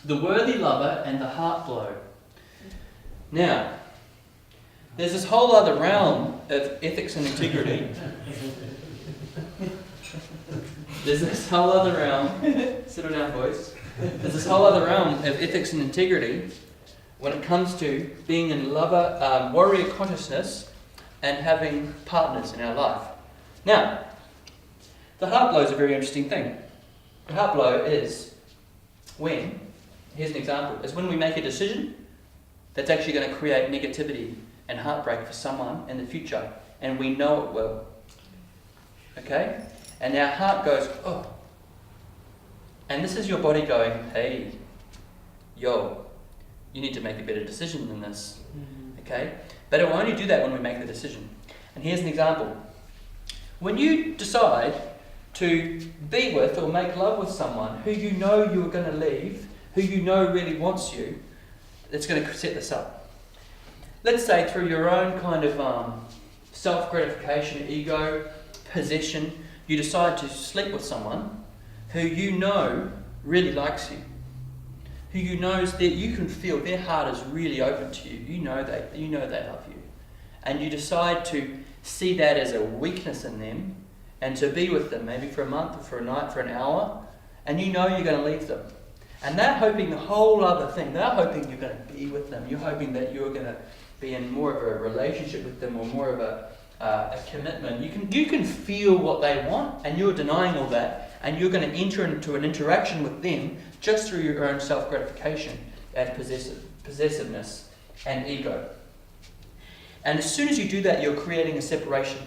the worthy lover and the heart blow. Now, there's this whole other realm of ethics and integrity. There's this whole other realm, settle down boys, there's this whole other realm of ethics and integrity when it comes to being in warrior consciousness and having partners in our life. Now, the heart blow is a very interesting thing. The heart blow is when, here's an example, is when we make a decision that's actually going to create negativity and heartbreak for someone in the future, and we know it will. Okay? And our heart goes, oh. And this is your body going, hey, yo, you need to make a better decision than this. Okay? But it will only do that when we make the decision. And here's an example. When you decide to be with or make love with someone who you know you're going to leave, who you know really wants you, it's going to set this up. Let's say through your own kind of self-gratification, ego, possession, you decide to sleep with someone who you know really likes you, who you knows that you can feel their heart is really open to you. You know they love you, and you decide to see that as a weakness in them, and to be with them maybe for a month or for a night, for an hour, and you know you're going to leave them. And they're hoping the whole other thing. They're hoping you're going to be with them. You're hoping that you're going to be in more of a relationship with them, or more of a commitment. You can feel what they want, and you're denying all that, and you're going to enter into an interaction with them just through your own self-gratification and possessiveness and ego. And as soon as you do that, you're creating a separation.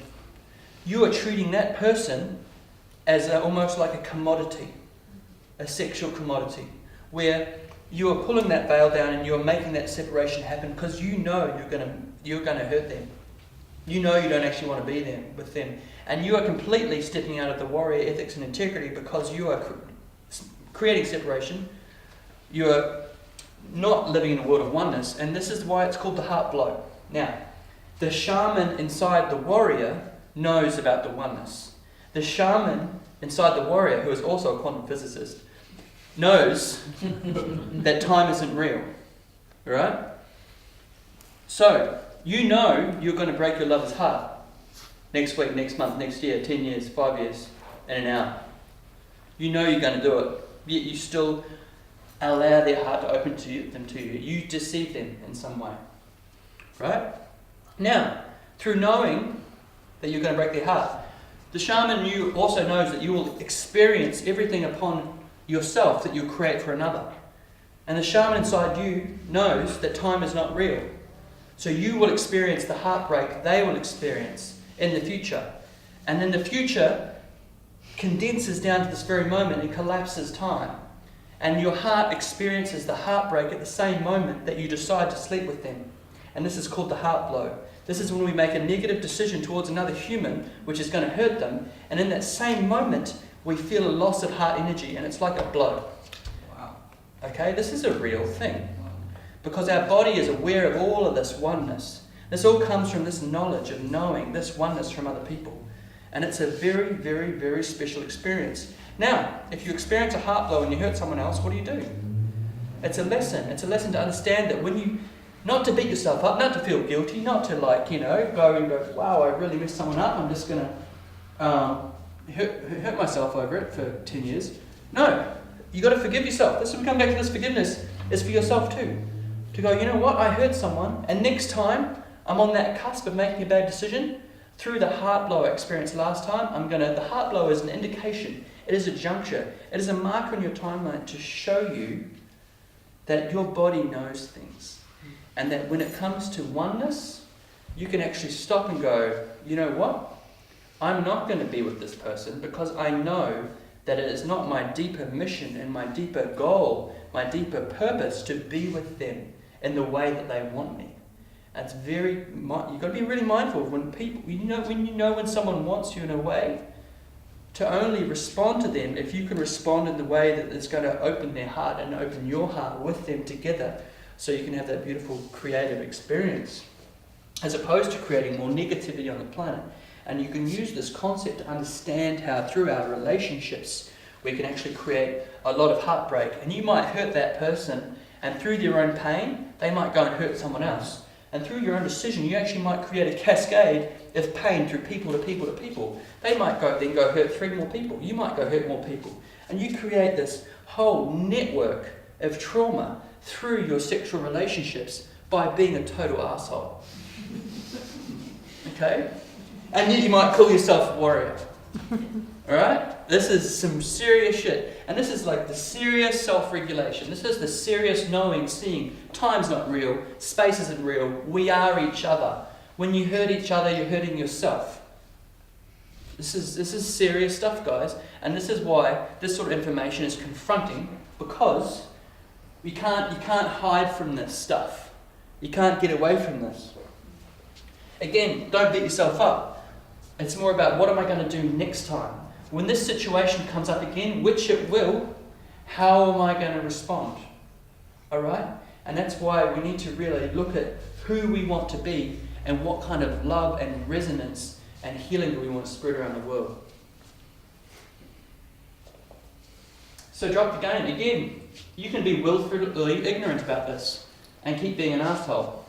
You are treating that person as almost like a commodity, a sexual commodity, where you are pulling that veil down and you're making that separation happen because you know you're going to hurt them. You know you don't actually want to be there with them. And you are completely stepping out of the warrior ethics and integrity because you are creating separation. You are not living in a world of oneness, and this is why it's called the heart blow. Now, the shaman inside the warrior knows about the oneness. The shaman inside the warrior, who is also a quantum physicist, knows that time isn't real. Right? So, you know you're going to break your lover's heart next week, next month, next year, 10 years, 5 years, in an hour. You know you're going to do it, yet you still allow their heart to open them to you. You deceive them in some way. Right? Now, through knowing that you're going to break their heart, the shaman you also knows that you will experience everything upon yourself that you create for another. And the shaman inside you knows that time is not real. So you will experience the heartbreak they will experience in the future. And then the future condenses down to this very moment and collapses time. And your heart experiences the heartbreak at the same moment that you decide to sleep with them. And this is called the heart blow. This is when we make a negative decision towards another human which is going to hurt them. And in that same moment, we feel a loss of heart energy, and it's like a blow. Wow. Okay, this is a real thing. Because our body is aware of all of this oneness. This all comes from this knowledge of knowing this oneness from other people. And it's a very, very, very special experience. Now, if you experience a heart blow and you hurt someone else, what do? It's a lesson. It's a lesson to understand that when you, not to beat yourself up, not to feel guilty, not to go and go, wow, I really messed someone up, I'm just going to hurt myself over it for 10 years. No, you got to forgive yourself. This will come back to this forgiveness. It's for yourself too. To go, you know what, I hurt someone, and next time I'm on that cusp of making a bad decision, through the heart blow I experienced last time, the heart blow is an indication. It is a juncture. It is a marker in your timeline to show you that your body knows things. And that when it comes to oneness, you can actually stop and go, you know what? I'm not going to be with this person because I know that it is not my deeper mission and my deeper goal, my deeper purpose to be with them in the way that they want me. And it's you've got to be really mindful of when when someone wants you in a way, to only respond to them if you can respond in the way that is going to open their heart and open your heart with them together, so you can have that beautiful creative experience, as opposed to creating more negativity on the planet. And you can use this concept to understand how through our relationships we can actually create a lot of heartbreak. And you might hurt that person, and through their own pain, they might go and hurt someone else. And through your own decision, you actually might create a cascade of pain through people to people to people. They might then go hurt 3 more people. You might go hurt more people. And you create this whole network of trauma through your sexual relationships by being a total asshole. Okay? And then you might call yourself a warrior. Alright? This is some serious shit. And this is like the serious self-regulation. This is the serious knowing, seeing. Time's not real. Space isn't real. We are each other. When you hurt each other, you're hurting yourself. This is serious stuff, guys. And this is why this sort of information is confronting, because you can't hide from this stuff. You can't get away from this. Again, don't beat yourself up. It's more about, what am I going to do next time? When this situation comes up again, which it will, how am I going to respond? Alright? And that's why we need to really look at who we want to be and what kind of love and resonance and healing do we want to spread around the world. So drop the game. Again, you can be willfully ignorant about this and keep being an asshole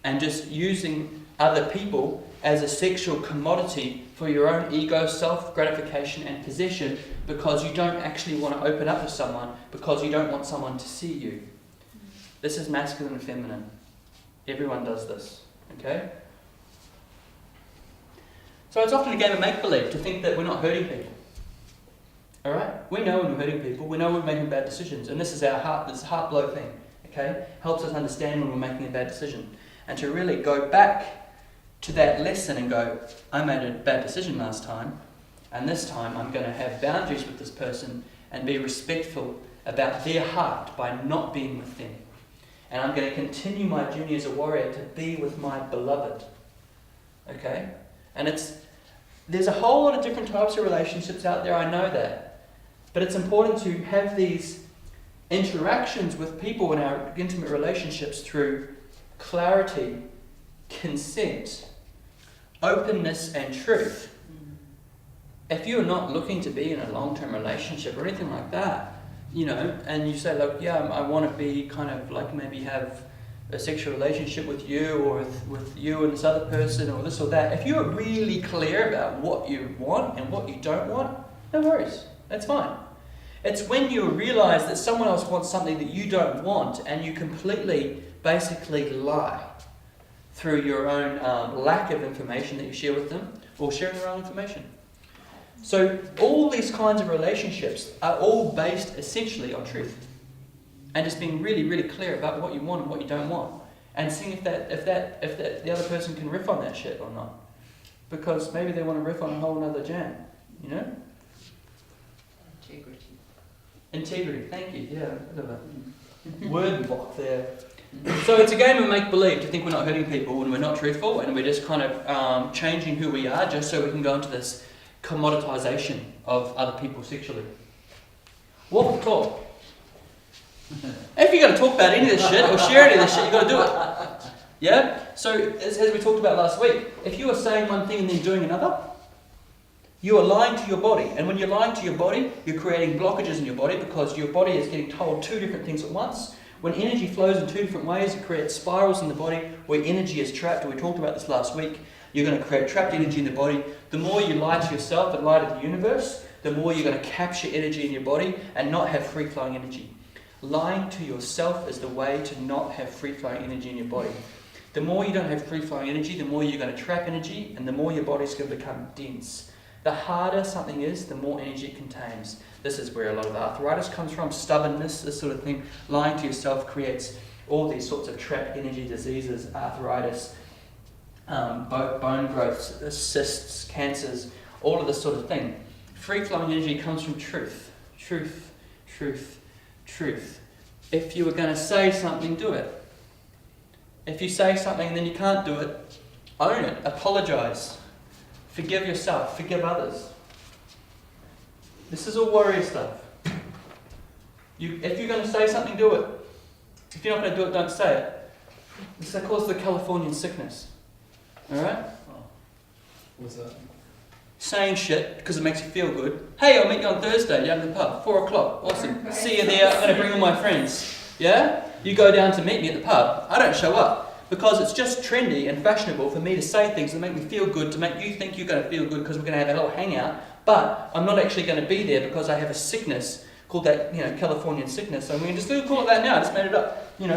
and just using other people as a sexual commodity for your own ego, self-gratification and possession, because you don't actually want to open up to someone, because you don't want someone to see you. This is masculine and feminine. Everyone does this. Okay? So it's often a game of make-believe to think that we're not hurting people. Alright? We know when we're hurting people, we know when we're making bad decisions, and this is our heart blow thing. Okay? Helps us understand when we're making a bad decision. And to really go back to that lesson and go, I made a bad decision last time, and this time I'm going to have boundaries with this person and be respectful about their heart by not being with them. And I'm going to continue my journey as a warrior to be with my beloved. Okay? And there's a whole lot of different types of relationships out there, I know that. But it's important to have these interactions with people in our intimate relationships through clarity, consent, openness and truth. If you're not looking to be in a long-term relationship or anything like that, and you say, look, yeah, I want to be kind of like maybe have a sexual relationship with you or with you and this other person or this or that, if you're really clear about what you want and what you don't want, no worries, that's fine. It's when you realize that someone else wants something that you don't want and you completely basically lie through your own lack of information that you share with them, or sharing the wrong information. So all these kinds of relationships are all based essentially on truth, and just being really, really clear about what you want and what you don't want, and seeing if the other person can riff on that shit or not, because maybe they want to riff on a whole other jam, Integrity. Thank you. Yeah, a bit of a word block there. So it's a game of make-believe to think we're not hurting people when we're not truthful, and we're just kind of changing who we are just so we can go into this commoditization of other people sexually. What the talk? If you're going to talk about any of this shit or share any of this shit, you've got to do it. Yeah? So as we talked about last week, if you are saying one thing and then doing another, you are lying to your body. And when you're lying to your body, you're creating blockages in your body because your body is getting told 2 different things at once. When energy flows in 2 different ways, it creates spirals in the body where energy is trapped. We talked about this last week. You're going to create trapped energy in the body. The more you lie to yourself and lie to the universe, the more you're going to capture energy in your body and not have free-flowing energy. Lying to yourself is the way to not have free-flowing energy in your body. The more you don't have free-flowing energy, the more you're going to trap energy, and the more your body's going to become dense. The harder something is, the more energy it contains. This is where a lot of arthritis comes from, stubbornness, this sort of thing. Lying to yourself creates all these sorts of trapped energy diseases, arthritis, bone growths, cysts, cancers, all of this sort of thing. Free-flowing energy comes from truth. Truth, truth, truth. If you were going to say something, do it. If you say something and then you can't do it, own it, apologise. Forgive yourself, forgive others. This is all warrior stuff. If you're going to say something, do it. If you're not going to do it, don't say it. This is called the Californian sickness. Alright? What's that? saying shit because it makes you feel good. Hey, I'll meet you on Thursday down at the pub, 4 o'clock. Awesome. See you there. I'm going to bring all my friends. Yeah? You go down to meet me at the pub. I don't show up because it's just trendy and fashionable for me to say things that make me feel good, to make you think you're going to feel good because we're going to have a little hangout. But I'm not actually going to be there because I have a sickness called that, Californian sickness. So we can just call it that now. I just made it up, But you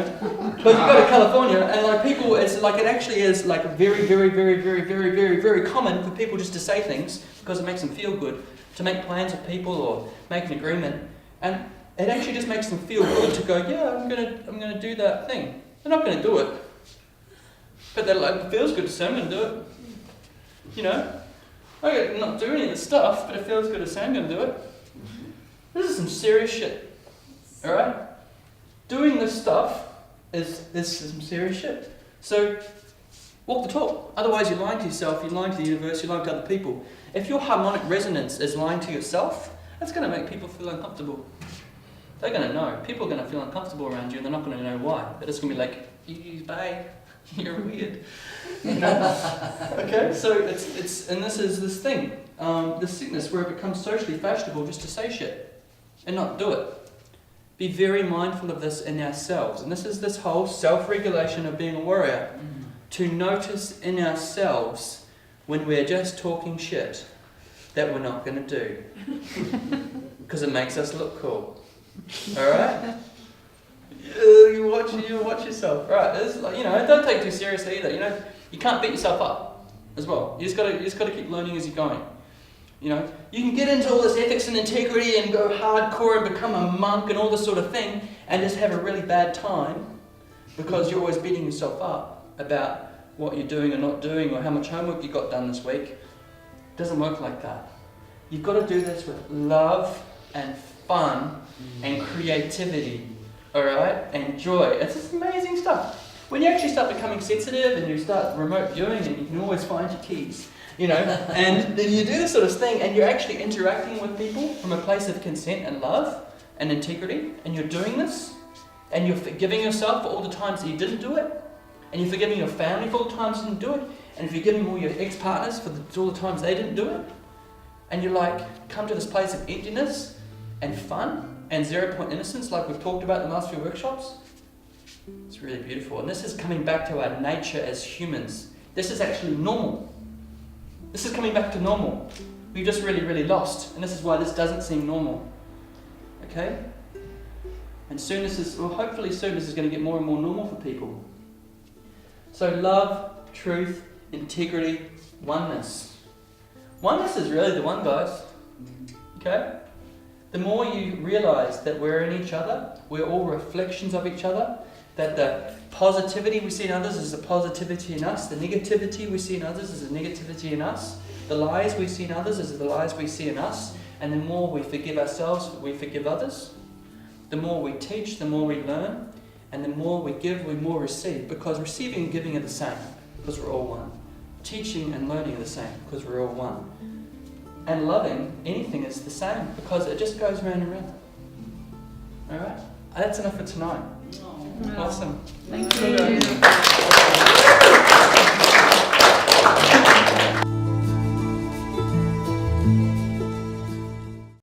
go to California and like people, it's like it actually is like very, very, very, very, very, very, very common for people just to say things because it makes them feel good, to make plans with people or make an agreement, and it actually just makes them feel good to go, yeah, I'm gonna do that thing. They're not gonna do it, but they're like, it feels good to say I'm gonna do it. I could not do any of the stuff, but it feels good to say I'm gonna do it. This is some serious shit. Alright? Doing this stuff is some serious shit. So, walk the talk. Otherwise you're lying to yourself, you're lying to the universe, you're lying to other people. If your harmonic resonance is lying to yourself, that's going to make people feel uncomfortable. They're going to know. People are going to feel uncomfortable around you and they're not going to know why. They're just going to be like, babe, you're weird. Okay? So and this is this thing, this sickness where it becomes socially fashionable just to say shit and not do it. Be very mindful of this in ourselves. And this is this whole self-regulation of being a warrior. To notice in ourselves when we're just talking shit that we're not going to do. Because it makes us look cool. Alright? You watch yourself. Right, it's like, don't take it too seriously either. You can't beat yourself up as well. You just gotta keep learning as you're going. You can get into all this ethics and integrity and go hardcore and become a monk and all this sort of thing and just have a really bad time because you're always beating yourself up about what you're doing or not doing or how much homework you got done this week. It doesn't work like that. You've got to do this with love and fun and creativity, alright? And joy. It's just amazing stuff. When you actually start becoming sensitive and you start remote viewing and you can always find your keys, and then you do this sort of thing and you're actually interacting with people from a place of consent and love and integrity, and you're doing this and you're forgiving yourself for all the times that you didn't do it, and you're forgiving your family for all the times you didn't do it, and if you're forgiving all your ex-partners for all the times they didn't do it, and you come to this place of emptiness and fun and 0 point innocence like we've talked about in the last few workshops, it's really beautiful. And this is coming back to our nature as humans. This is actually normal. This is coming back to normal. We've just really, really lost, and this is why this doesn't seem normal. Okay? And hopefully soon this is going to get more and more normal for people. So love, truth, integrity, oneness. Oneness is really the one, guys. Okay? The more you realise that we're in each other, we're all reflections of each other, that the positivity we see in others is the positivity in us, the negativity we see in others is the negativity in us, the lies we see in others is the lies we see in us, and the more we forgive ourselves, we forgive others. The more we teach, the more we learn, and the more we give, we more receive, because receiving and giving are the same, because we're all one. Teaching and learning are the same, because we're all one. And loving anything is the same, because it just goes round and round. Alright? That's enough for tonight. Awesome. Thank you.